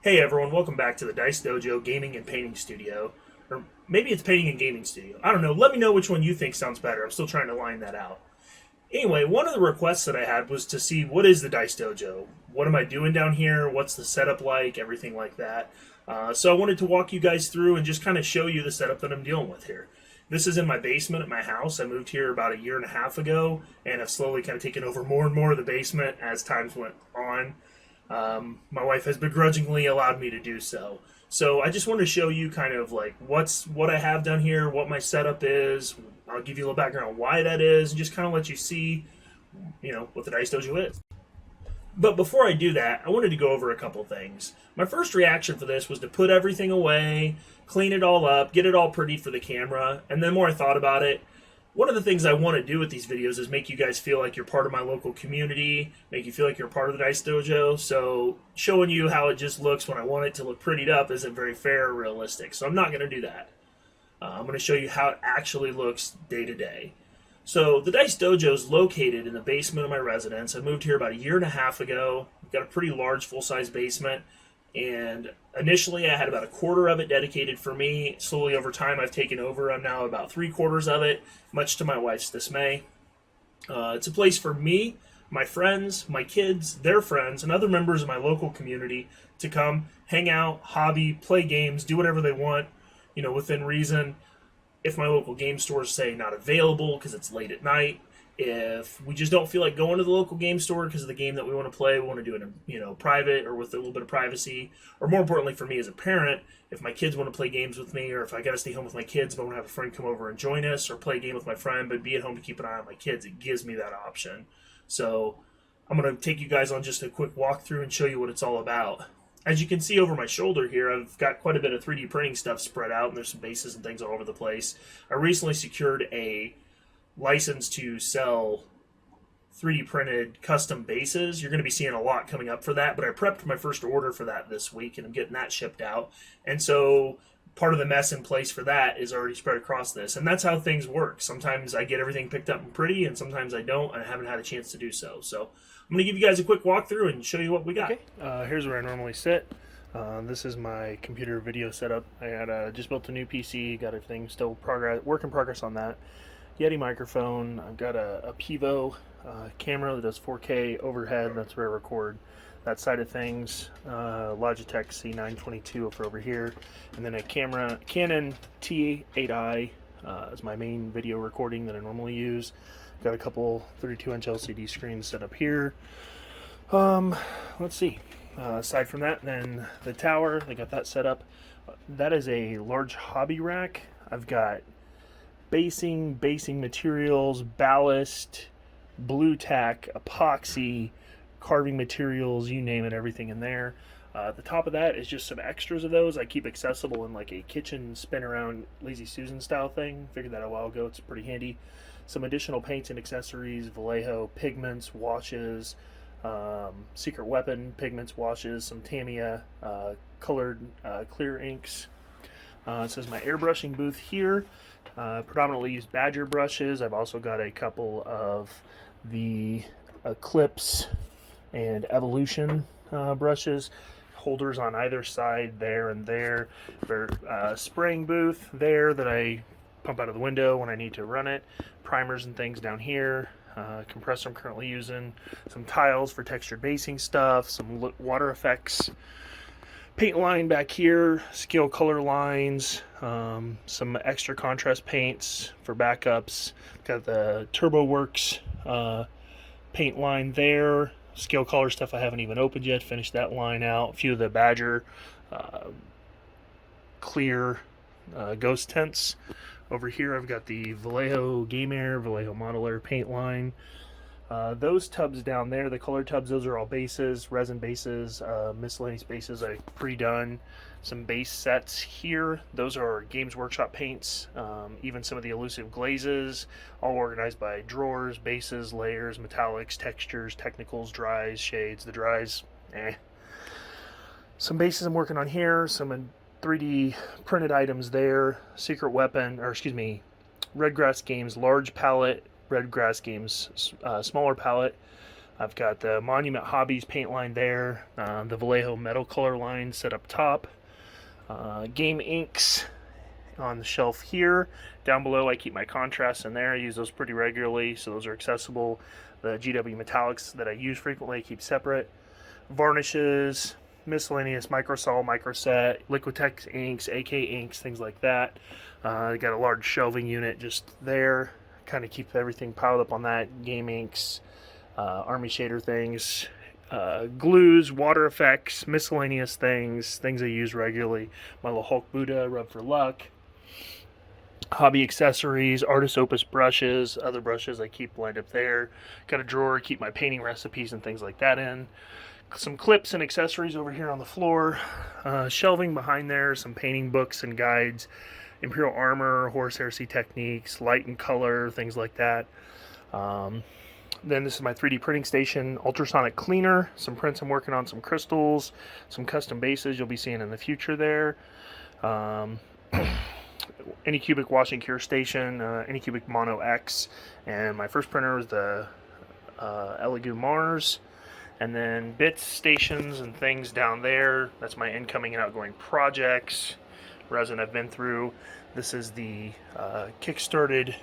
Hey everyone, welcome back to the Dice Dojo Gaming and Painting Studio. Or maybe it's Painting and Gaming Studio. I don't know. Let me know which one you think sounds better. I'm still trying to line that out. Anyway, one of the requests that I had was to see what is the Dice Dojo? What am I doing down here? What's the setup like? Everything like that. So I wanted to walk you guys through and just kind of show you the setup that I'm dealing with here. This is in my basement at my house. I moved here about a year and a half ago, and I've slowly kind of taken over more and more of the basement as times went on. My wife has begrudgingly allowed me to do so. So I just wanted to show you kind of like what I have done here, what my setup is. I'll give you a little background on why that is, and just kind of let you see, what the Dice Dojo is. But before I do that, I wanted to go over a couple things. My first reaction for this was to put everything away, clean it all up, get it all pretty for the camera, and then the more I thought about it, one of the things I want to do with these videos is make you guys feel like you're part of my local community, make you feel like you're part of the Dice Dojo, so showing you how it just looks when I want it to look prettied up isn't very fair or realistic, so I'm not going to do that. I'm going to show you how it actually looks day to day. So the Dice Dojo is located in the basement of my residence. I moved here about a year and a half ago. I've got a pretty large full-size basement, and initially I had about a quarter of it dedicated for me. Slowly over time I've taken over. I'm now about 3/4 of it, much to my wife's dismay. It's a place for me, my friends, my kids, their friends, and other members of my local community to come, hang out, hobby, play games, do whatever they want, within reason. If my local game store is, say, not available because it's late at night, if we just don't feel like going to the local game store because of the game that we want to play, we want to do it in private or with a little bit of privacy, or more importantly for me as a parent, if my kids want to play games with me, or if I got to stay home with my kids but want to have a friend come over and join us, or play a game with my friend but be at home to keep an eye on my kids, it gives me that option. So I'm going to take you guys on just a quick walkthrough and show you what it's all about. As you can see over my shoulder here, I've got quite a bit of 3D printing stuff spread out, and there's some bases and things all over the place. I recently secured a license to sell 3D printed custom bases. You're going to be seeing a lot coming up for that, but I prepped my first order for that this week, and I'm getting that shipped out. And so part of the mess in place for that is already spread across this, and that's how things work. Sometimes I get everything picked up and pretty, and sometimes I don't, and I haven't had a chance to do so. So I'm going to give you guys a quick walkthrough and show you what we got. Okay, here's where I normally sit. This is my computer video setup. I had just built a new PC, got everything still work in progress on that. Yeti microphone. I've got a Pivo camera that does 4K overhead. That's where I record that side of things. Logitech C922 for over here, and then a Canon T8i is my main video recording that I normally use. Got a couple 32-inch LCD screens set up here. Let's see. Aside from that, then the tower, I got that set up. That is a large hobby rack. I've got basing materials, ballast, blue tack, epoxy, carving materials, you name it, everything in there. The top of that is just some extras of those I keep accessible in like a kitchen spin around Lazy Susan style thing. Figured that out a while ago. It's pretty handy. Some additional paints and accessories, Vallejo pigments, washes, Secret Weapon pigments, washes, some Tamiya colored clear inks. It says my airbrushing booth here. Predominantly use Badger brushes. I've also got a couple of the Eclipse and Evolution brushes. Holders on either side there and there. For spraying booth there that I pump out of the window when I need to run it. Primers and things down here. Compressor I'm currently using. Some tiles for textured basing stuff. Some water effects. Paint line back here. Scale color lines. Some extra contrast paints for backups. Got the TurboWorks paint line there. Scale color stuff I haven't even opened yet. Finished that line out. A few of the Badger clear ghost tints. Over here I've got the Vallejo Game Air, Vallejo Model Air paint line. Those tubs down there, the color tubs, those are all bases, resin bases, miscellaneous bases I've pre-done. Some base sets here, those are Games Workshop paints, even some of the elusive glazes, all organized by drawers, bases, layers, metallics, textures, technicals, dries, shades. The dries, Some bases I'm working on here, some 3D printed items there. Secret Weapon, Redgrass Games large palette, Redgrass Games smaller palette. I've got the Monument Hobbies paint line there, the Vallejo metal color line set up top, game inks on the shelf here. Down below I keep my contrasts in there. I use those pretty regularly, so those are accessible. The GW metallics that I use frequently I keep separate. Varnishes, miscellaneous microsol, microset, Liquitex inks, AK inks, things like that. I got a large shelving unit just there, kind of keep everything piled up on that. Game inks, army shader things, glues, water effects, miscellaneous things I use regularly. My little Hulk Buddha, rub for luck. Hobby accessories, artist opus brushes, other brushes I keep lined up there. Got a drawer, keep my painting recipes and things like that in. Some clips and accessories over here on the floor. Shelving behind there, some painting books and guides. Imperial armor, horse heresy techniques, light and color, things like that. Then this is my 3D printing station, ultrasonic cleaner, some prints I'm working on, some crystals, some custom bases you'll be seeing in the future there. Anycubic wash and cure station, Anycubic Mono X, and my first printer is the Elegoo Mars. And then bits, stations, and things down there. That's my incoming and outgoing projects, resin I've been through. This is the kickstarted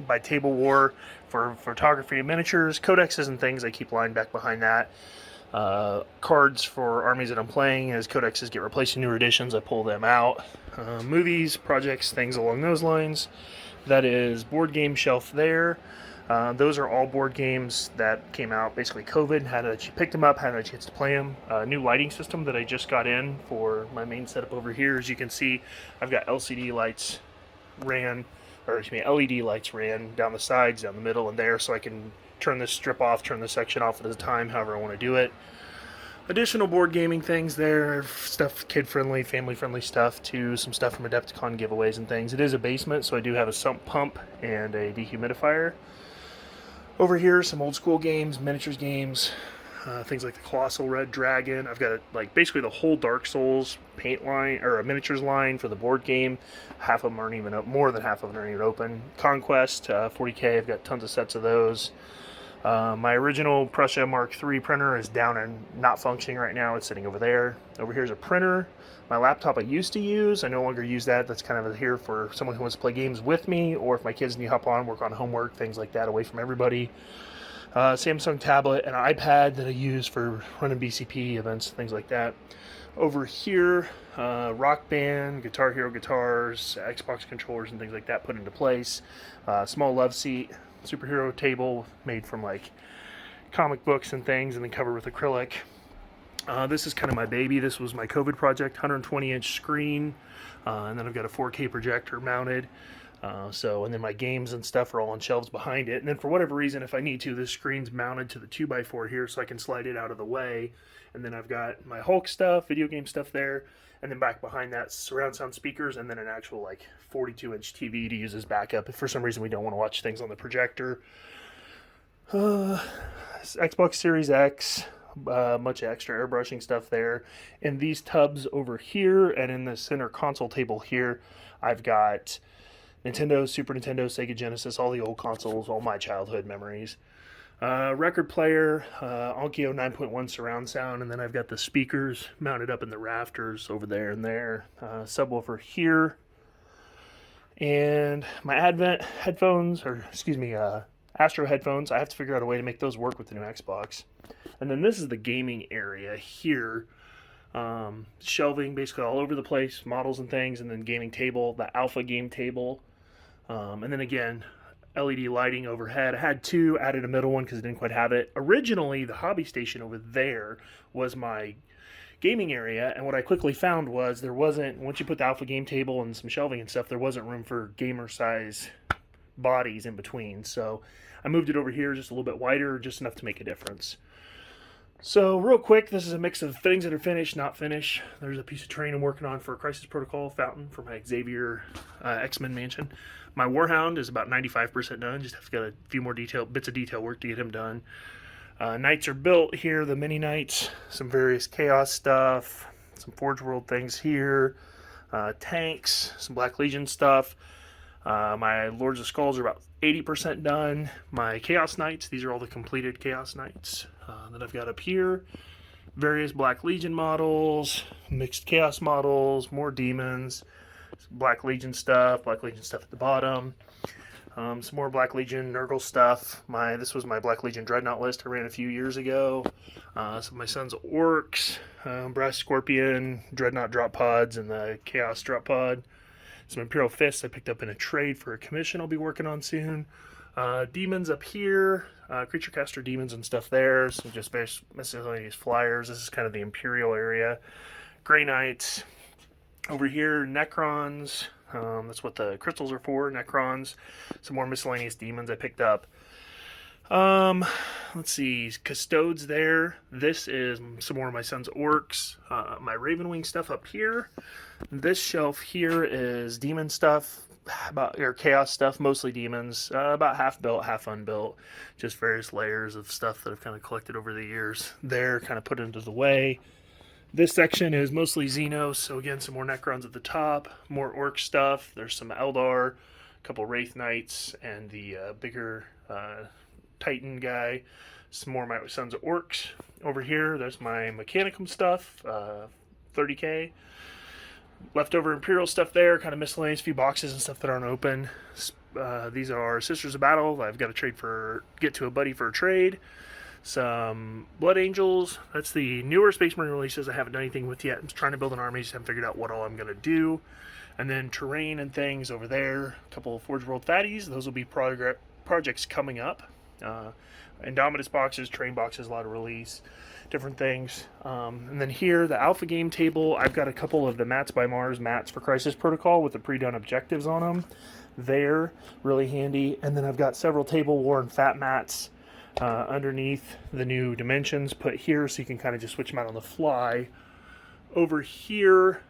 by Table War for photography and miniatures, codexes and things I keep lined back behind that. Cards for armies that I'm playing. As codexes get replaced in newer editions, I pull them out. Movies, projects, things along those lines. That is board game shelf there. Those are all board games that came out basically COVID. Picked them up, had a chance to play them. New lighting system that I just got in for my main setup over here. As you can see, I've got LED lights ran down the sides, down the middle, and there, so I can turn this strip off, turn this section off at a time, however I want to do it. Additional board gaming things there, stuff kid-friendly, family-friendly stuff, to some stuff from Adepticon giveaways and things. It is a basement, so I do have a sump pump and a dehumidifier. Over here, some old school games, miniatures games, things like the Colossal Red Dragon. I've got basically the whole Dark Souls paint line, or a miniatures line for the board game. Half of them aren't even up, more than half of them aren't even open. Conquest, 40K, I've got tons of sets of those. My original Prusa Mark III printer is down and not functioning right now. It's sitting over there. Over here is a printer. My laptop I used to use, I no longer use that. That's kind of here for someone who wants to play games with me, or if my kids need to hop on, work on homework, things like that, away from everybody. Samsung tablet and an iPad that I use for running BCP events, things like that. Over here, Rock Band, Guitar Hero guitars, Xbox controllers and things like that put into place. Small love seat, superhero table made from comic books and things, and then covered with acrylic. This is kind of my baby. This was my COVID project, 120-inch screen, and then I've got a 4K projector mounted. And then my games and stuff are all on shelves behind it. And then for whatever reason, if I need to, this screen's mounted to the 2x4 here, so I can slide it out of the way. And then I've got my Hulk stuff, video game stuff there, and then back behind that, surround sound speakers, and then an actual 42-inch TV to use as backup if for some reason we don't want to watch things on the projector. Xbox Series X. Much extra airbrushing stuff there. In these tubs over here and in the center console table here, I've got Nintendo, Super Nintendo, Sega Genesis, all the old consoles, all my childhood memories. Record player, Onkyo 9.1 surround sound, and then I've got the speakers mounted up in the rafters over there and there. Subwoofer here. And my Astro headphones. I have to figure out a way to make those work with the new Xbox. And then this is the gaming area here. Shelving basically all over the place, models and things, and then gaming table, the Alpha game table. And then again, LED lighting overhead. I had two, added a middle one because I didn't quite have it. Originally, the hobby station over there was my gaming area, and what I quickly found was once you put the Alpha game table and some shelving and stuff, there wasn't room for gamer size bodies in between. So I moved it over here just a little bit wider, just enough to make a difference. So real quick, this is a mix of things that are finished, not finished. There's a piece of terrain I'm working on for a Crisis Protocol fountain for my Xavier X-Men mansion. My Warhound is about 95% done. Just have to get a few more bits of detail work to get him done. Knights are built here, the mini knights, some various Chaos stuff, some Forge World things here, tanks, some Black Legion stuff. My Lords of Skulls are about 80% done. My Chaos Knights, these are all the completed Chaos Knights that I've got up here. Various Black Legion models, mixed Chaos models, more demons, Black Legion stuff at the bottom. Some more Black Legion Nurgle stuff. This was my Black Legion Dreadnought list I ran a few years ago. Some of my son's Orcs, Brass Scorpion, Dreadnought drop pods, and the Chaos drop pod. Some Imperial Fists I picked up in a trade for a commission I'll be working on soon. Demons up here, Creature Caster demons and stuff there. So just miscellaneous flyers. This is kind of the Imperial area. Grey Knights. Over here, Necrons. That's what the crystals are for, Necrons. Some more miscellaneous demons I picked up. Let's see, Custodes there. This is some more of my son's Orcs. My Ravenwing stuff up here. This shelf here is demon stuff, or chaos stuff, mostly demons. About half built, half unbuilt. Just various layers of stuff that I've kind of collected over the years. There, kind of put into the way. This section is mostly Xenos, so again, some more Necrons at the top, more Orc stuff. There's some Eldar, a couple Wraith Knights, and the bigger Titan guy. Some more of my son's Orcs. Over here, there's my Mechanicum stuff, 30k. Leftover Imperial stuff there, kind of miscellaneous, few boxes and stuff that aren't open. These are Sisters of Battle. I've got to get to a buddy for a trade. Some Blood Angels. That's the newer Space Marine releases I haven't done anything with yet. I'm trying to build an army, just haven't figured out what all I'm going to do. And then terrain and things over there. A couple of Forge World Fatties. Those will be projects coming up. Indomitus boxes, terrain boxes, a lot of release, different things. And then here, the Alpha game table. I've got a couple of the Mats by Mars mats for Crisis Protocol with the pre-done objectives on them. They're really handy. And then I've got several table worn fat mats underneath the new dimensions put here, so you can kind of just switch them out on the fly. Over here,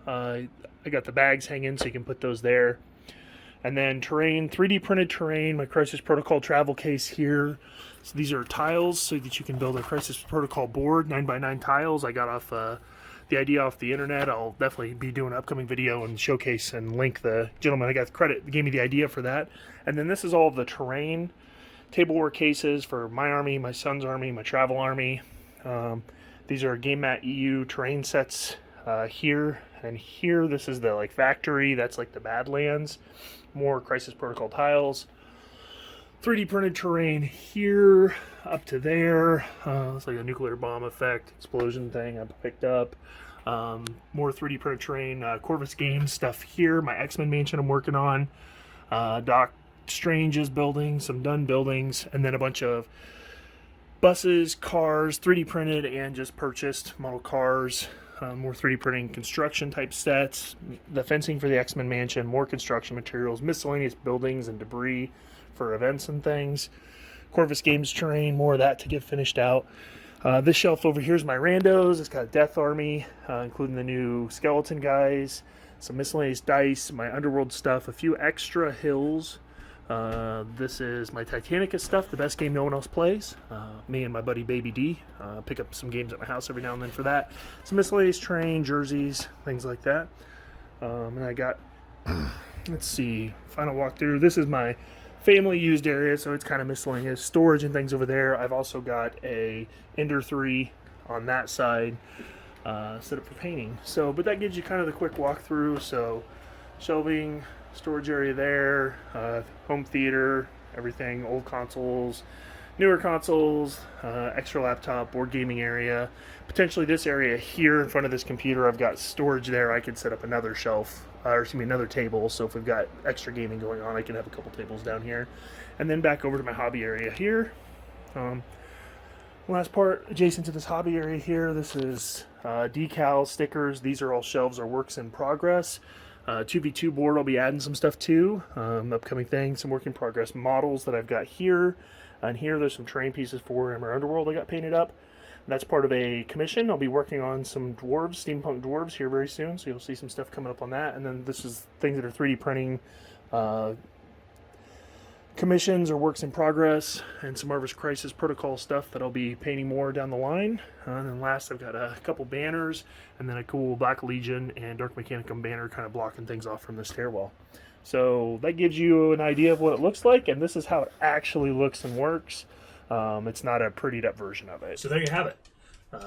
I got the bags hanging, so you can put those there. And then terrain, 3D printed terrain, my Crisis Protocol travel case here. So these are tiles so that you can build a Crisis Protocol board, 9x9 tiles. I got off the idea off the internet. I'll definitely be doing an upcoming video and showcase and link the gentleman I got the credit that gave me the idea for that. And then this is all of the terrain tableware cases for my army, my son's army, my travel army. These are Game Mat EU terrain sets here and here. This is the factory. That's like the Badlands. More Crisis Protocol tiles. 3D printed terrain here up to there. Looks like a nuclear bomb effect explosion thing I picked up. More 3D printed terrain. Corvus Games stuff here. My X-Men mansion I'm working on. Doc Strange's building, some done buildings, and then a bunch of buses, cars, 3D printed and just purchased model cars. More 3D printing construction type sets, the fencing for the X-Men mansion, more construction materials, miscellaneous buildings and debris for events and things. Corvus Games terrain, more of that to get finished out. This shelf over here is my randos. It's got a Death Army, including the new skeleton guys, some miscellaneous dice, my Underworld stuff, a few extra hills. This is my Titanicus stuff, the best game no one else plays. Me and my buddy Baby D pick up some games at my house every now and then for that. Some miscellaneous terrain, jerseys, things like that. And I got, let's see, final walkthrough. This is my family used area, so it's kind of miscellaneous storage and things over there. I've also got a Ender 3 on that side set up for painting. So, but that gives you kind of the quick walkthrough. So, shelving, storage area there, home theater, everything, old consoles, newer consoles, extra laptop, board gaming area. Potentially this area here in front of this computer, I've got storage there. I could set up another shelf, or excuse me, another table. So if we've got extra gaming going on, I can have a couple tables down here. And then back over to my hobby area here. Last part adjacent to this hobby area here, this is decals, stickers. These are all shelves or works in progress. 2v2 board I'll be adding some stuff to. Upcoming things, some work in progress models that I've got here. And here there's some terrain pieces for Warhammer Underworld I got painted up. That's part of a commission. I'll be working on some dwarves, steampunk dwarves here very soon, so you'll see some stuff coming up on that. And then this is things that are 3D printing commissions or works in progress, and some Marvel's Crisis Protocol stuff that I'll be painting more down the line. And then last, I've got a couple banners, and then a cool Black Legion and Dark Mechanicum banner kind of blocking things off from the stairwell. So that gives you an idea of what it looks like, and this is how it actually looks and works. It's not a prettied up version of it. So there you have it.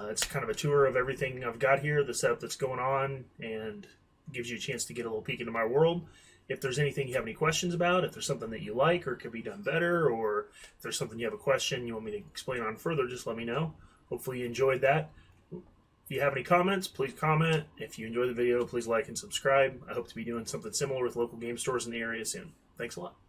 It's kind of a tour of everything I've got here, the setup that's going on, and gives you a chance to get a little peek into my world. If there's anything you have any questions about, if there's something that you like or could be done better, or if there's something you have a question you want me to explain on further, just let me know. Hopefully you enjoyed that. If you have any comments, please comment. If you enjoyed the video, please like and subscribe. I hope to be doing something similar with local game stores in the area soon. Thanks a lot.